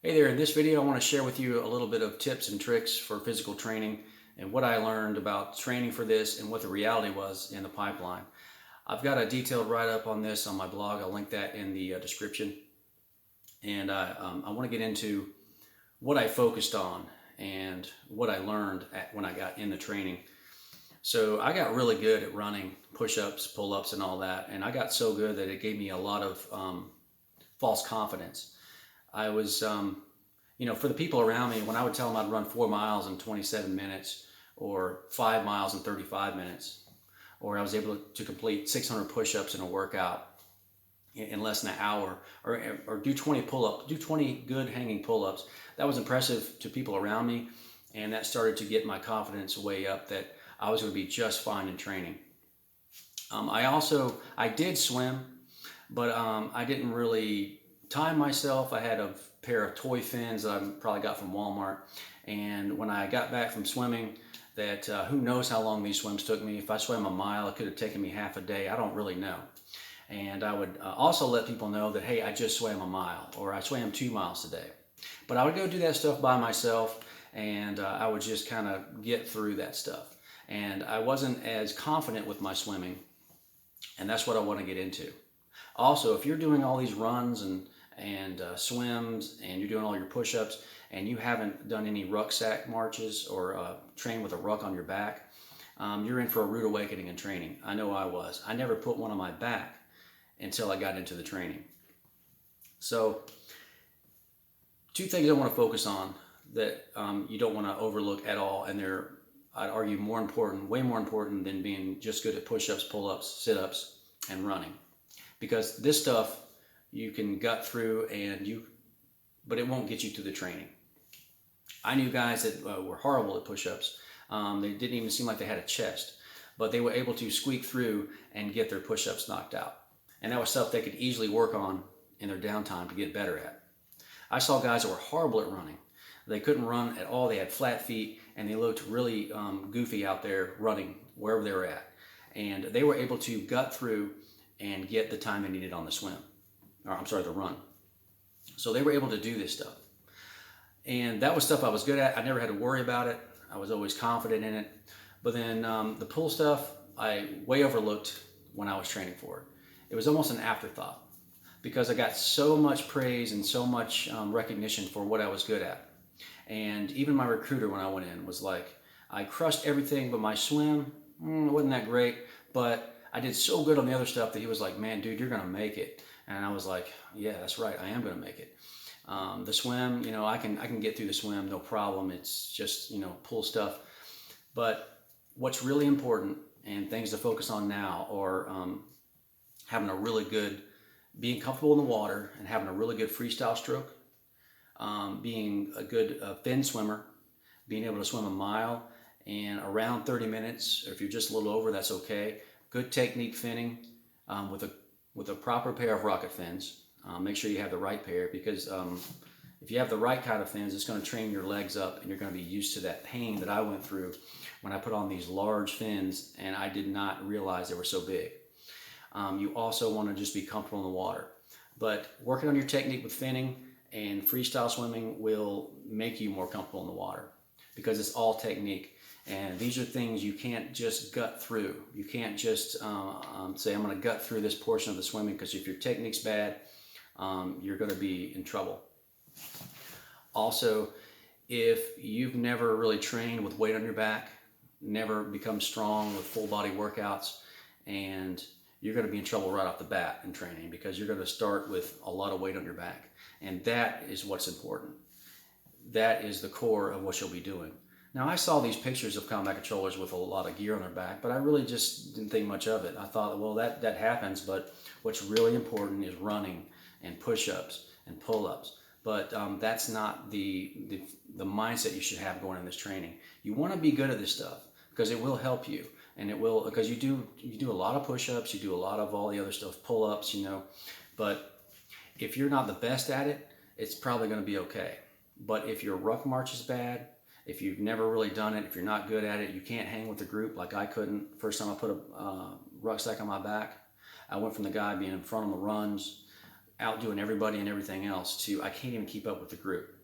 Hey there, in this video I want to share with you a little bit of tips and tricks for physical training and what I learned about training for this and what the reality was in the pipeline. I've got a detailed write-up on this on my blog. I'll link that in the description. And I want to get into what I focused on and what I learned when I got in the training. So I got really good at running push-ups, pull-ups, and all that. And I got so good that it gave me a lot of false confidence. I was, for the people around me, when I would tell them I'd run 4 miles in 27 minutes or 5 miles in 35 minutes, or I was able to complete 600 push-ups in a workout in less than an hour, or do 20 pull-ups, do 20 good hanging pull-ups, that was impressive to people around me, and that started to get my confidence way up that I was going to be just fine in training. I did swim, but I didn't really time myself. I had a pair of toy fins that I probably got from Walmart, and when I got back from swimming, that who knows how long these swims took me. If I swam a mile, it could have taken me half a day. I don't really know. And I would also let people know that, hey, I just swam a mile, or I swam 2 miles today. But I would go do that stuff by myself, and I would just kind of get through that stuff. And I wasn't as confident with my swimming, and that's what I want to get into. Also, if you're doing all these runs and swims, and you're doing all your push-ups, and you haven't done any rucksack marches or trained with a ruck on your back, you're in for a rude awakening in training. I know I was. I never put one on my back until I got into the training. So, two things I want to focus on that you don't want to overlook at all, and they're, I'd argue, more important, way more important than being just good at push-ups, pull-ups, sit-ups, and running. Because this stuff you can gut through, but it won't get you to the training. I knew guys that were horrible at push-ups. They didn't even seem like they had a chest, but they were able to squeak through and get their push-ups knocked out. And that was stuff they could easily work on in their downtime to get better at. I saw guys that were horrible at running. They couldn't run at all. They had flat feet, and they looked really goofy out there running wherever they were at. And they were able to gut through and get the time they needed on the swim. The run. So they were able to do this stuff. And that was stuff I was good at. I never had to worry about it. I was always confident in it. But then the pull stuff, I way overlooked when I was training for it. It was almost an afterthought because I got so much praise and so much recognition for what I was good at. And even my recruiter when I went in was like, I crushed everything, but my swim, wasn't that great. But I did so good on the other stuff that he was like, man, dude, you're going to make it. And I was like, yeah, that's right. I am going to make it. The swim, I can get through the swim, no problem. It's just, pull stuff. But what's really important and things to focus on now are having a really good, being comfortable in the water and having a really good freestyle stroke, being a good fin swimmer, being able to swim a mile in around 30 minutes, or if you're just a little over, that's okay. Good technique finning with a proper pair of rocket fins. Make sure you have the right pair, because if you have the right kind of fins, it's going to train your legs up, and you're going to be used to that pain that I went through when I put on these large fins and I did not realize they were so big. You also want to just be comfortable in the water. But working on your technique with finning and freestyle swimming will make you more comfortable in the water, because it's all technique. And these are things you can't just gut through. You can't just say, I'm going to gut through this portion of the swimming, because if your technique's bad, you're going to be in trouble. Also, if you've never really trained with weight on your back, never become strong with full body workouts, and you're going to be in trouble right off the bat in training, because you're going to start with a lot of weight on your back. And that is what's important. That is the core of what you'll be doing. Now, I saw these pictures of combat controllers with a lot of gear on their back, but I really just didn't think much of it. I thought, well, that happens, but what's really important is running and push-ups and pull-ups. But that's not the mindset you should have going in this training. You want to be good at this stuff, because it will help you. And it will, because you do a lot of push-ups, you do a lot of all the other stuff, pull-ups, But if you're not the best at it, it's probably going to be okay. But if your ruck march is bad, if you've never really done it, if you're not good at it, you can't hang with the group like I couldn't. First time I put a rucksack on my back, I went from the guy being in front on the runs outdoing everybody and everything else to I can't even keep up with the group.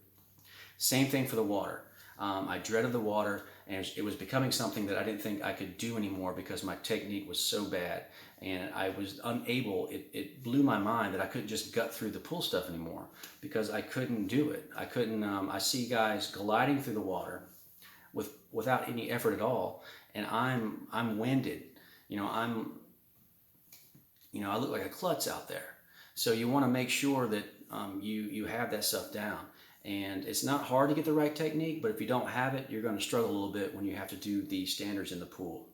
Same thing for the water. I dreaded the water, and it was becoming something that I didn't think I could do anymore because my technique was so bad, and I was unable. It blew my mind that I couldn't just gut through the pool stuff anymore because I couldn't do it. I couldn't. I see guys gliding through the water without any effort at all, and I'm winded. I look like a klutz out there. So you want to make sure that you have that stuff down. And it's not hard to get the right technique, but if you don't have it, you're going to struggle a little bit when you have to do the standards in the pool.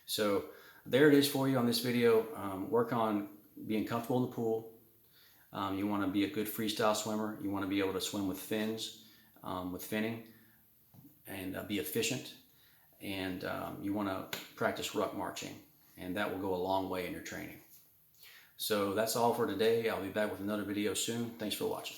So there it is for you on this video. Work on being comfortable in the pool. You want to be a good freestyle swimmer. You want to be able to swim with fins, with finning, and be efficient. And you want to practice ruck marching, and that will go a long way in your training. So that's all for today. I'll be back with another video soon. Thanks for watching.